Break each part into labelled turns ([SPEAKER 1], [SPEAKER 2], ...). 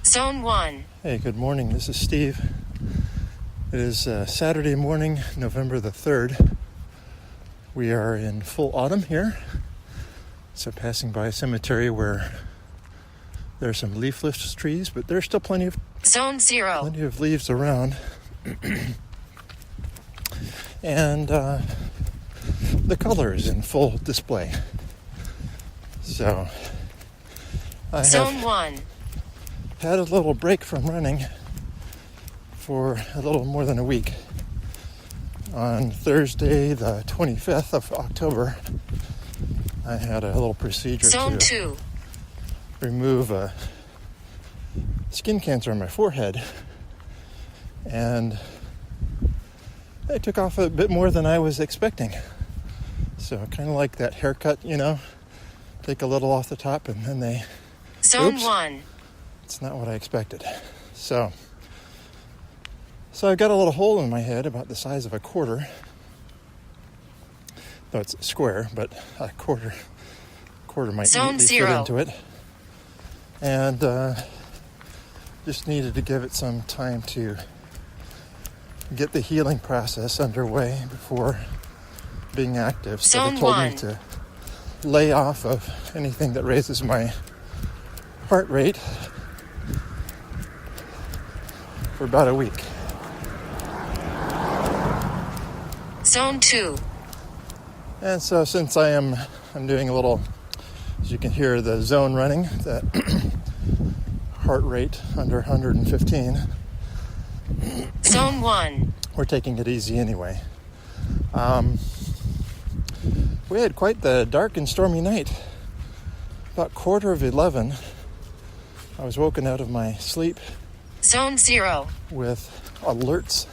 [SPEAKER 1] Zone 1.
[SPEAKER 2] Hey, good morning. This is Steve. It is Saturday morning, November the 3rd. We are in full autumn here. So passing by a cemetery where there are some leafless trees, but there's still plenty of
[SPEAKER 1] Zone 0.
[SPEAKER 2] Plenty of leaves around. And the color is in full display. So I
[SPEAKER 1] Zone
[SPEAKER 2] have
[SPEAKER 1] 1.
[SPEAKER 2] had a little break from running for a little more than a week. On Thursday, the 25th of October, I had a little procedure
[SPEAKER 1] Zone
[SPEAKER 2] to
[SPEAKER 1] 2.
[SPEAKER 2] remove a skin cancer on my forehead. And they took off a bit more than I was expecting. So kind of like that haircut, take a little off the top and then they...
[SPEAKER 1] Zone
[SPEAKER 2] Oops.
[SPEAKER 1] 1.
[SPEAKER 2] It's not what I expected. So I've got a little hole in my head about the size of a quarter. No, it's square, but a quarter might
[SPEAKER 1] Zone
[SPEAKER 2] neatly
[SPEAKER 1] 0.
[SPEAKER 2] fit into it. And just needed to give it some time to get the healing process underway before being active. So
[SPEAKER 1] Zone
[SPEAKER 2] they told
[SPEAKER 1] 1.
[SPEAKER 2] me to lay off of anything that raises my heart rate for about a week.
[SPEAKER 1] Zone 2.
[SPEAKER 2] And so since I'm doing a little, as you can hear the zone running, that heart rate under 115,
[SPEAKER 1] Zone 1.
[SPEAKER 2] we're taking it easy anyway. We had quite the dark and stormy night. About 11:15, I was woken out of my sleep
[SPEAKER 1] Zone 0.
[SPEAKER 2] with alerts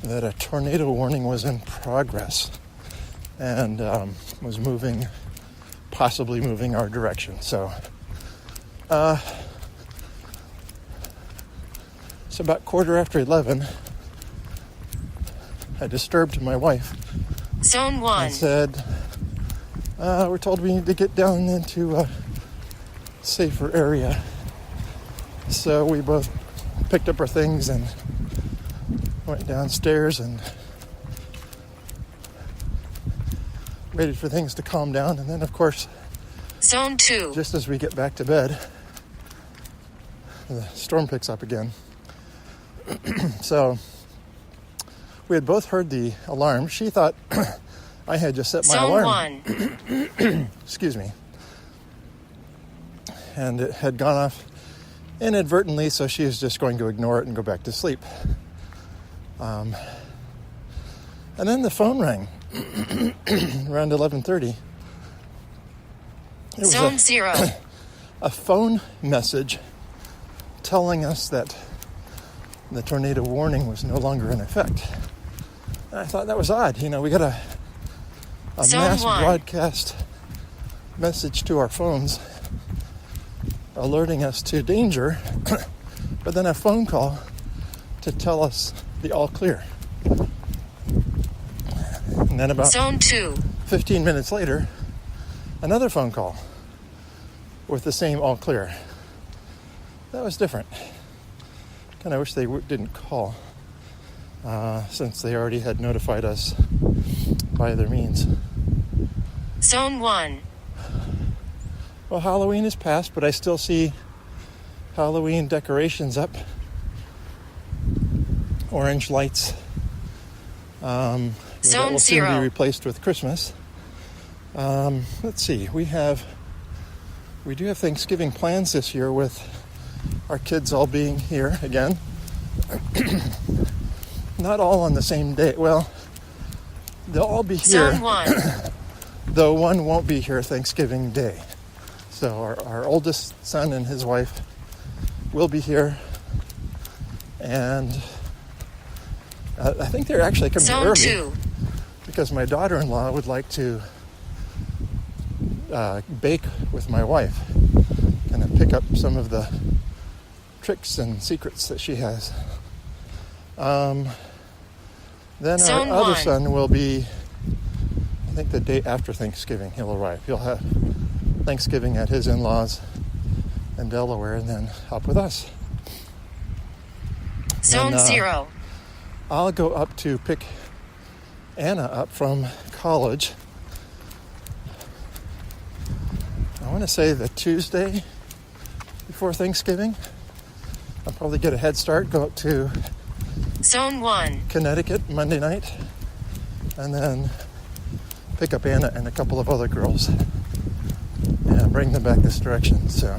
[SPEAKER 2] that a tornado warning was in progress and was possibly moving our direction. So about 11:15, I disturbed my wife
[SPEAKER 1] Zone 1.
[SPEAKER 2] and said, we're told we need to get down into a safer area. So we both picked up our things and went downstairs and waited for things to calm down. And then, of course,
[SPEAKER 1] Zone 2.
[SPEAKER 2] just as we get back to bed, the storm picks up again. So we had both heard the alarm. She thought I had just set my
[SPEAKER 1] Zone
[SPEAKER 2] alarm.
[SPEAKER 1] 1.
[SPEAKER 2] Excuse me. And it had gone off inadvertently, so she was just going to ignore it and go back to sleep. And then the phone rang around 11:30. It was
[SPEAKER 1] Zone 0.
[SPEAKER 2] a phone message telling us that the tornado warning was no longer in effect. And I thought that was odd. We got a
[SPEAKER 1] Zone
[SPEAKER 2] mass
[SPEAKER 1] 1.
[SPEAKER 2] broadcast message to our phones alerting us to danger, but then a phone call to tell us the all clear. And then about
[SPEAKER 1] Zone 2.
[SPEAKER 2] 15 minutes later, another phone call with the same all clear. That was different. Kind of wish they didn't call, since they already had notified us by other means.
[SPEAKER 1] Zone 1.
[SPEAKER 2] Well, Halloween is past, but I still see Halloween decorations up. Orange lights. That
[SPEAKER 1] Zone
[SPEAKER 2] will soon
[SPEAKER 1] 0.
[SPEAKER 2] be replaced with Christmas. Let's see. We do have Thanksgiving plans this year with our kids all being here again. Not all on the same day. Well, they'll all be here.
[SPEAKER 1] Zone 1.
[SPEAKER 2] Though one won't be here Thanksgiving Day. So our oldest son and his wife will be here. And I think they're actually coming
[SPEAKER 1] Zone
[SPEAKER 2] early
[SPEAKER 1] 2.
[SPEAKER 2] because my daughter-in-law would like to bake with my wife and pick up some of the tricks and secrets that she has. Then
[SPEAKER 1] Zone
[SPEAKER 2] our other
[SPEAKER 1] 1.
[SPEAKER 2] son will be, I think, the day after Thanksgiving he'll arrive. He'll have Thanksgiving at his in-laws, in Delaware, and then up with us.
[SPEAKER 1] Zone
[SPEAKER 2] And,
[SPEAKER 1] 0.
[SPEAKER 2] I'll go up to pick Anna up from college. I want to say the Tuesday before Thanksgiving. I'll probably get a head start, go up to
[SPEAKER 1] Zone 1.
[SPEAKER 2] Connecticut Monday night, and then pick up Anna and a couple of other girls and bring them back this direction. So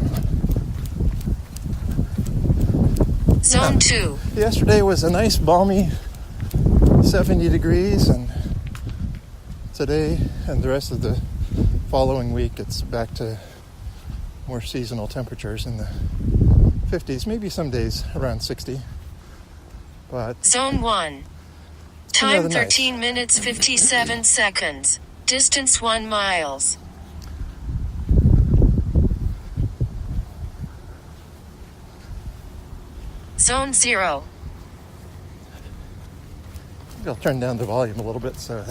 [SPEAKER 1] Zone 2.
[SPEAKER 2] yesterday was a nice balmy 70 degrees, and today and the rest of the following week it's back to more seasonal temperatures in the 50s, maybe some days around 60. But
[SPEAKER 1] Zone 1.
[SPEAKER 2] rather
[SPEAKER 1] Time
[SPEAKER 2] nice.
[SPEAKER 1] 13 minutes 57 seconds. Distance 1 miles. Zone 0.
[SPEAKER 2] Maybe I'll turn down the volume a little bit so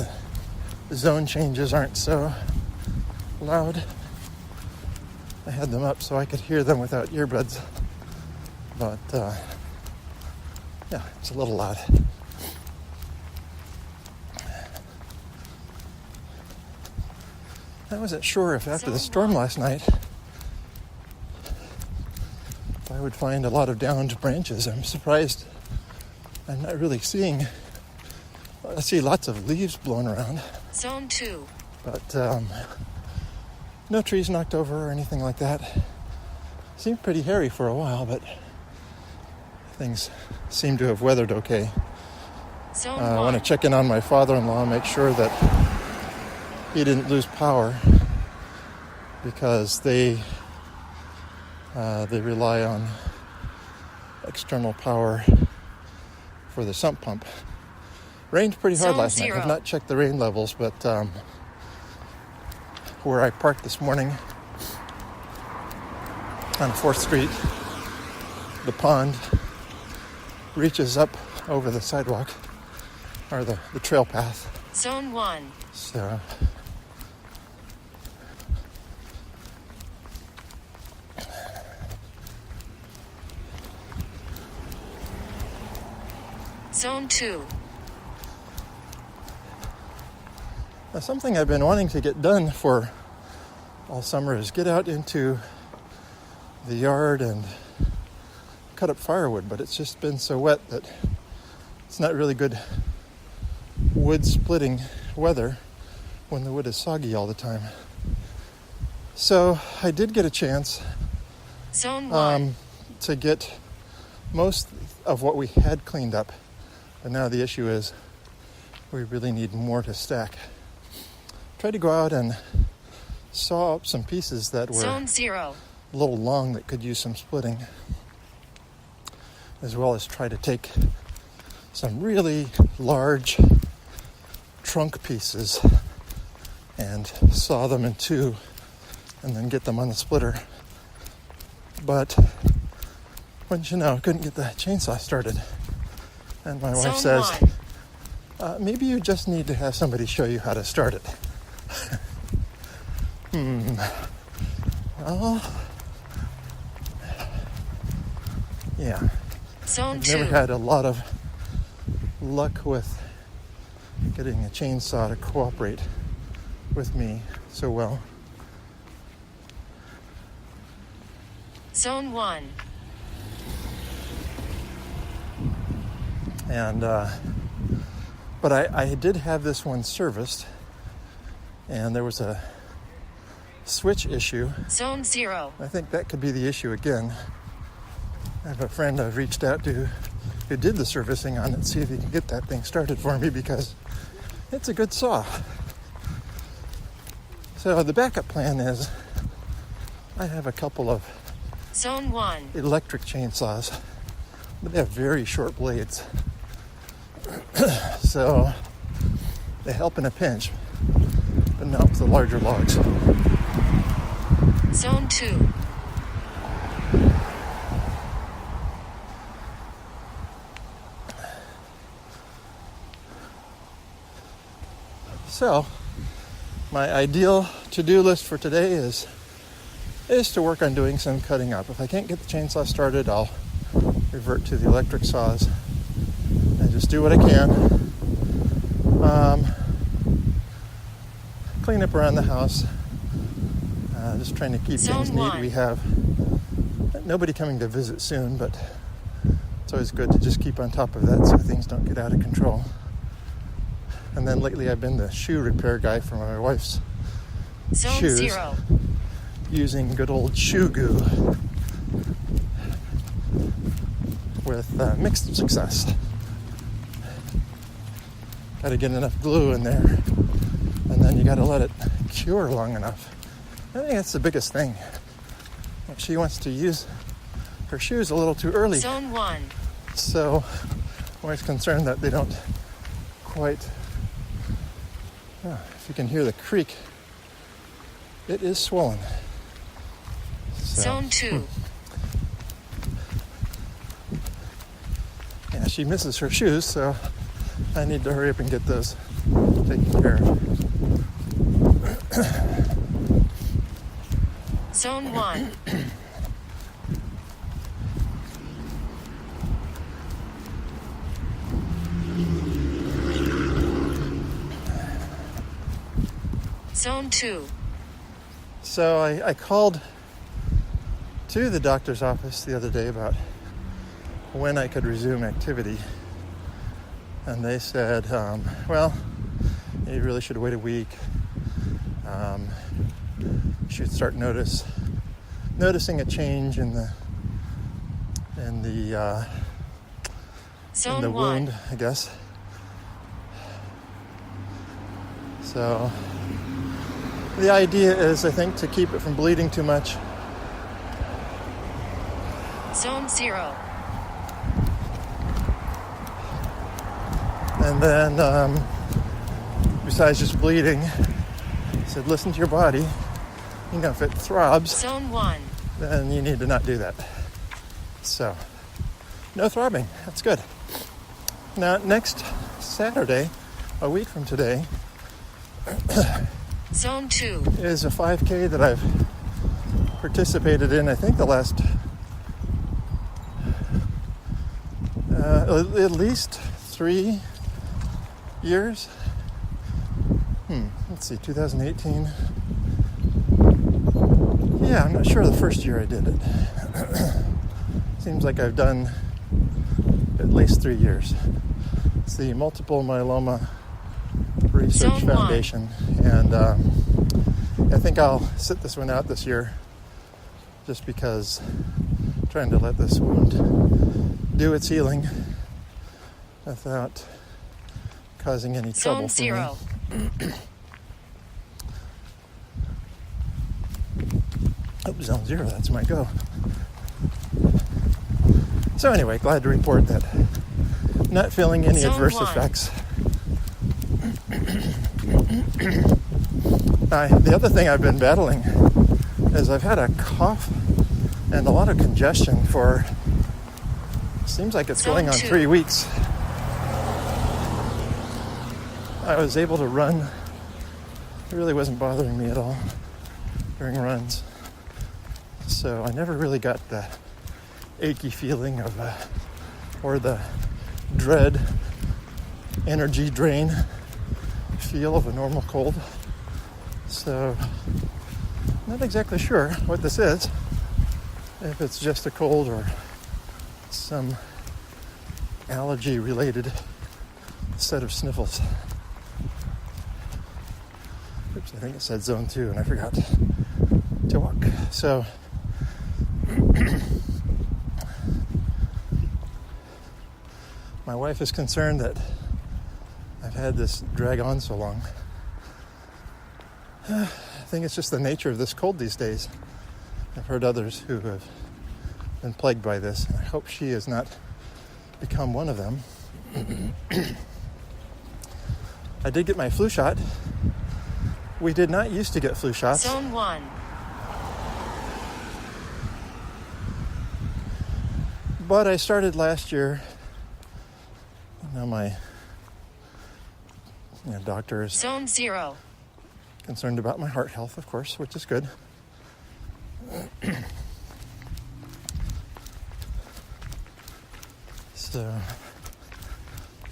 [SPEAKER 2] the zone changes aren't so loud. I had them up so I could hear them without earbuds, but yeah, it's a little loud. I wasn't sure if after the storm last night if I would find a lot of downed branches. I'm surprised I'm not really seeing. I see lots of leaves blown around,
[SPEAKER 1] Zone 2.
[SPEAKER 2] but no trees knocked over or anything like that. Seemed pretty hairy for a while, but things seem to have weathered okay.
[SPEAKER 1] Zone
[SPEAKER 2] I
[SPEAKER 1] 1.
[SPEAKER 2] want to check in on my father-in-law and make sure that he didn't lose power, because they rely on external power for the sump pump. Rained pretty hard
[SPEAKER 1] Zone
[SPEAKER 2] last night.
[SPEAKER 1] 0.
[SPEAKER 2] I've not checked the rain levels, but where I parked this morning on 4th Street, the pond reaches up over the sidewalk, or the trail path.
[SPEAKER 1] Zone 1.
[SPEAKER 2] So
[SPEAKER 1] Zone 2.
[SPEAKER 2] now, something I've been wanting to get done for all summer is get out into the yard and cut up firewood, but it's just been so wet that it's not really good wood splitting weather when the wood is soggy all the time. So I did get a chance
[SPEAKER 1] Zone 1.
[SPEAKER 2] to get most of what we had cleaned up, but now the issue is we really need more to stack. Tried to go out and saw up some pieces that were
[SPEAKER 1] Zone 0.
[SPEAKER 2] a little long that could use some splitting, as well as try to take some really large trunk pieces and saw them in two and then get them on the splitter. But wouldn't you know, I couldn't get the chainsaw started. And my wife
[SPEAKER 1] Zone
[SPEAKER 2] says,
[SPEAKER 1] 1.
[SPEAKER 2] maybe you just need to have somebody show you how to start it. Well, yeah.
[SPEAKER 1] Zone
[SPEAKER 2] I've
[SPEAKER 1] 2.
[SPEAKER 2] never had a lot of luck with getting a chainsaw to cooperate with me so well.
[SPEAKER 1] Zone 1.
[SPEAKER 2] And but I did have this one serviced, and there was a switch issue.
[SPEAKER 1] Zone 0.
[SPEAKER 2] I think that could be the issue again. I have a friend I've reached out to who did the servicing on it, see if he can get that thing started for me, because it's a good saw. So the backup plan is I have a couple of
[SPEAKER 1] Zone 1.
[SPEAKER 2] electric chainsaws, but they have very short blades. So they help in a pinch, but not with the larger logs.
[SPEAKER 1] Zone 2.
[SPEAKER 2] So my ideal to-do list for today is is to work on doing some cutting up. If I can't get the chainsaw started, I'll revert to the electric saws and just do what I can. Clean up around the house. Just trying to keep things neat. We have nobody coming to visit soon, but it's always good to just keep on top of that so things don't get out of control. And then lately I've been the shoe repair guy for my wife's shoes.
[SPEAKER 1] 0.
[SPEAKER 2] Using good old shoe goo with mixed success. Got to get enough glue in there, and then you got to let it cure long enough. I think that's the biggest thing. She wants to use her shoes a little too early.
[SPEAKER 1] Zone 1.
[SPEAKER 2] So I'm always concerned that they don't quite... if you can hear the creak, it is swollen. So,
[SPEAKER 1] Zone 2.
[SPEAKER 2] Yeah, she misses her shoes, so I need to hurry up and get those taken care of.
[SPEAKER 1] Zone 1. Zone 2.
[SPEAKER 2] So I called to the doctor's office the other day about when I could resume activity. And they said, well, you really should wait a week. You should start noticing a change in the
[SPEAKER 1] Zone 1.
[SPEAKER 2] wound, I guess. So the idea is, I think, to keep it from bleeding too much.
[SPEAKER 1] Zone 0.
[SPEAKER 2] And then, besides just bleeding, I said, listen to your body. You know, if it throbs,
[SPEAKER 1] Zone 1.
[SPEAKER 2] then you need to not do that. So, no throbbing. That's good. Now, next Saturday, a week from today,
[SPEAKER 1] Zone 2.
[SPEAKER 2] is a 5K that I've participated in, I think, the last at least 3 years. Let's see, 2018. Yeah, I'm not sure the first year I did it. Seems like I've done at least 3 years. It's the Multiple Myeloma Research
[SPEAKER 1] Zone 1.
[SPEAKER 2] Foundation, and I think I'll sit this one out this year, just because I'm trying to let this wound do its healing without causing any trouble
[SPEAKER 1] Zone 0.
[SPEAKER 2] for me. Oh, Zone 0, that's my go. So anyway, glad to report that not feeling any
[SPEAKER 1] Zone
[SPEAKER 2] adverse
[SPEAKER 1] 1.
[SPEAKER 2] effects. The other thing I've been battling is I've had a cough and a lot of congestion for, seems like it's going on 3 weeks. I was able to run. It really wasn't bothering me at all during runs. So I never really got the achy feeling of, or the dread, energy drain feel of a normal cold. So, not exactly sure what this is. If it's just a cold or some allergy-related set of sniffles. Oops, I think it said Zone 2 and I forgot to walk. So, my wife is concerned that I've had this drag on so long. I think it's just the nature of this cold these days. I've heard others who have been plagued by this. I hope she has not become one of them. I did get my flu shot. We did not used to get flu shots.
[SPEAKER 1] Zone 1.
[SPEAKER 2] But I started last year. Now my doctor is
[SPEAKER 1] Zone 0.
[SPEAKER 2] concerned about my heart health, of course, which is good. So,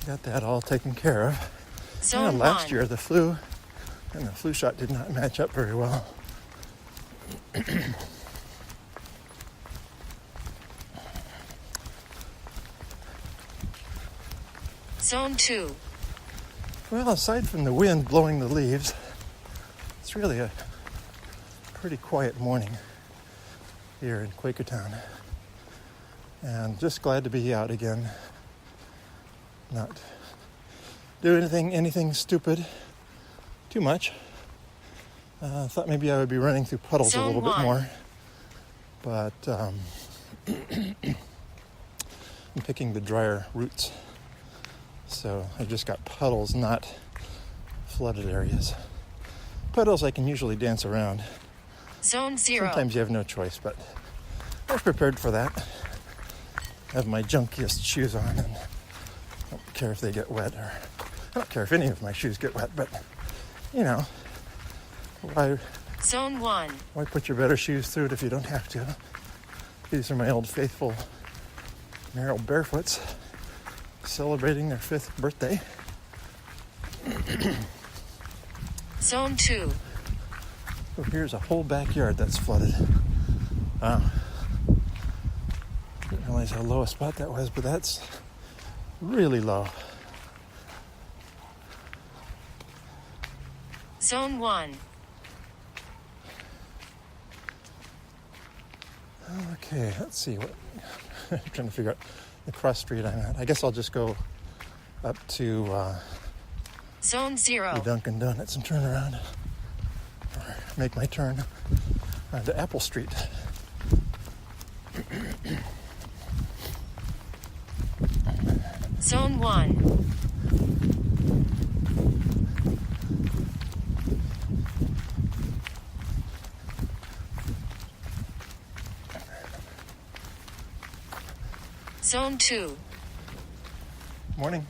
[SPEAKER 2] got that all taken care of.
[SPEAKER 1] Zone
[SPEAKER 2] Last
[SPEAKER 1] 1.
[SPEAKER 2] year, the flu shot did not match up very well.
[SPEAKER 1] Zone 2.
[SPEAKER 2] Well, aside from the wind blowing the leaves, it's really a pretty quiet morning here in Quakertown. And just glad to be out again. Not do anything stupid too much. Thought maybe I would be running through puddles
[SPEAKER 1] Zone
[SPEAKER 2] a little
[SPEAKER 1] 1.
[SPEAKER 2] bit more. But I'm picking the drier roots. So I just got puddles, not flooded areas. Puddles I can usually dance around.
[SPEAKER 1] Zone 0.
[SPEAKER 2] Sometimes you have no choice, but I was prepared for that. Have my junkiest shoes on, and I don't care if they get wet, or I don't care if any of my shoes get wet, but you know, why
[SPEAKER 1] Zone 1.
[SPEAKER 2] put your better shoes through it if you don't have to? These are my old faithful Merrill Barefoots celebrating their 5th birthday.
[SPEAKER 1] Zone 2.
[SPEAKER 2] So here's a whole backyard that's flooded. Wow. Didn't realize how low a spot that was, but that's really low.
[SPEAKER 1] Zone 1.
[SPEAKER 2] Okay, let's see what I'm trying to figure out the cross street I'm at. I guess I'll just go up to
[SPEAKER 1] Zone 0.
[SPEAKER 2] the Dunkin' Donuts and turn around, or make my turn onto Apple Street.
[SPEAKER 1] Zone 1. Zone 2.
[SPEAKER 2] Morning.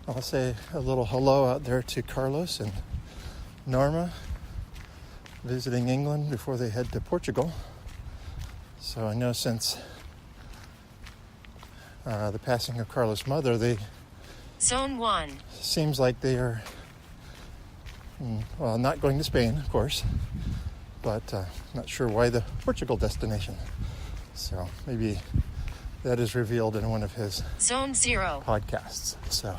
[SPEAKER 2] I'll say a little hello out there to Carlos and Norma, visiting England before they head to Portugal. So I know since the passing of Carlos' mother, they
[SPEAKER 1] Zone 1.
[SPEAKER 2] seems like they are, well, not going to Spain, of course, but not sure why the Portugal destination. So maybe that is revealed in one of his
[SPEAKER 1] Zone 0.
[SPEAKER 2] podcasts. So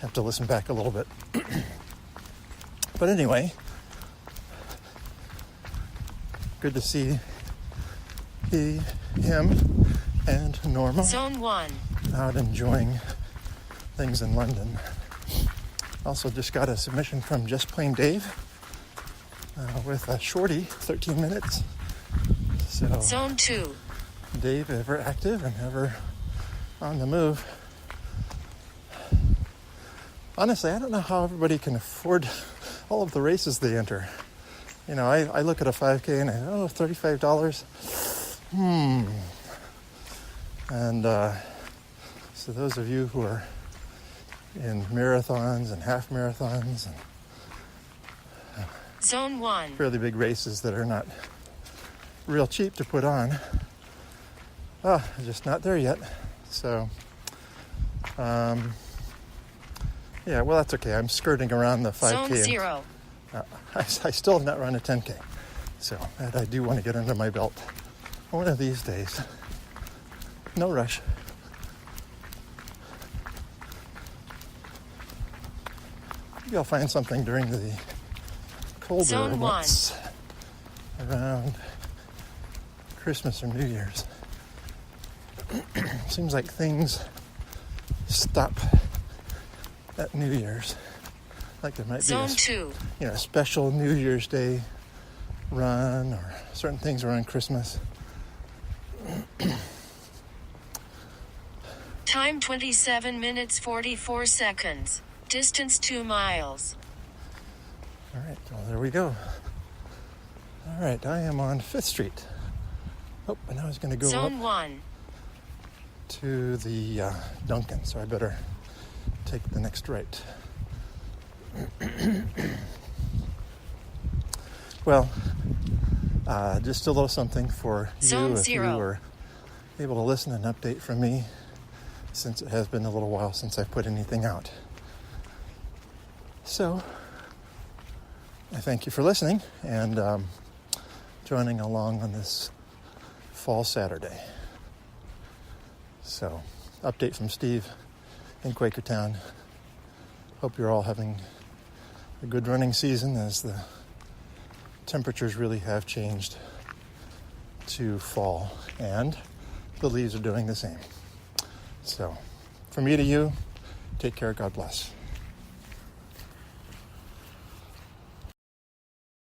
[SPEAKER 2] have to listen back a little bit. But anyway, good to see him and Norma
[SPEAKER 1] Zone 1.
[SPEAKER 2] out enjoying things in London. Also just got a submission from Just Plain Dave with a shorty, 13 minutes. So
[SPEAKER 1] Zone 2.
[SPEAKER 2] Dave, ever active and ever on the move. Honestly, I don't know how everybody can afford all of the races they enter. You know, I look at a 5K and I go, $35. And so those of you who are in marathons and half marathons and
[SPEAKER 1] Zone 1.
[SPEAKER 2] fairly big races that are not real cheap to put on, just not there yet. So, yeah, well, that's okay. I'm skirting around the 5K.
[SPEAKER 1] Zone 0.
[SPEAKER 2] I still have not run a 10K. So that I do want to get under my belt one of these days. No rush. Maybe I'll find something during the colder
[SPEAKER 1] Zone 1.
[SPEAKER 2] months around Christmas or New Year's. Seems like things stop at New Year's. Like there might
[SPEAKER 1] Zone
[SPEAKER 2] be
[SPEAKER 1] 2.
[SPEAKER 2] a special New Year's Day run, or certain things around Christmas.
[SPEAKER 1] Time 27 minutes 44 seconds. Distance 2 miles.
[SPEAKER 2] All right, well, there we go. All right, I am on 5th Street. Oh, and I was going to go
[SPEAKER 1] Zone
[SPEAKER 2] up
[SPEAKER 1] 1.
[SPEAKER 2] to the Dunkin', so I better take the next right. Well, just a little something for you
[SPEAKER 1] Zone
[SPEAKER 2] if
[SPEAKER 1] zero.
[SPEAKER 2] you were able to listen and update from me, since it has been a little while since I've put anything out. So, I thank you for listening and joining along on this fall Saturday. So, update from Steve in Quakertown. Hope you're all having a good running season, as the temperatures really have changed to fall and the leaves are doing the same. So, from me to you, take care, God bless.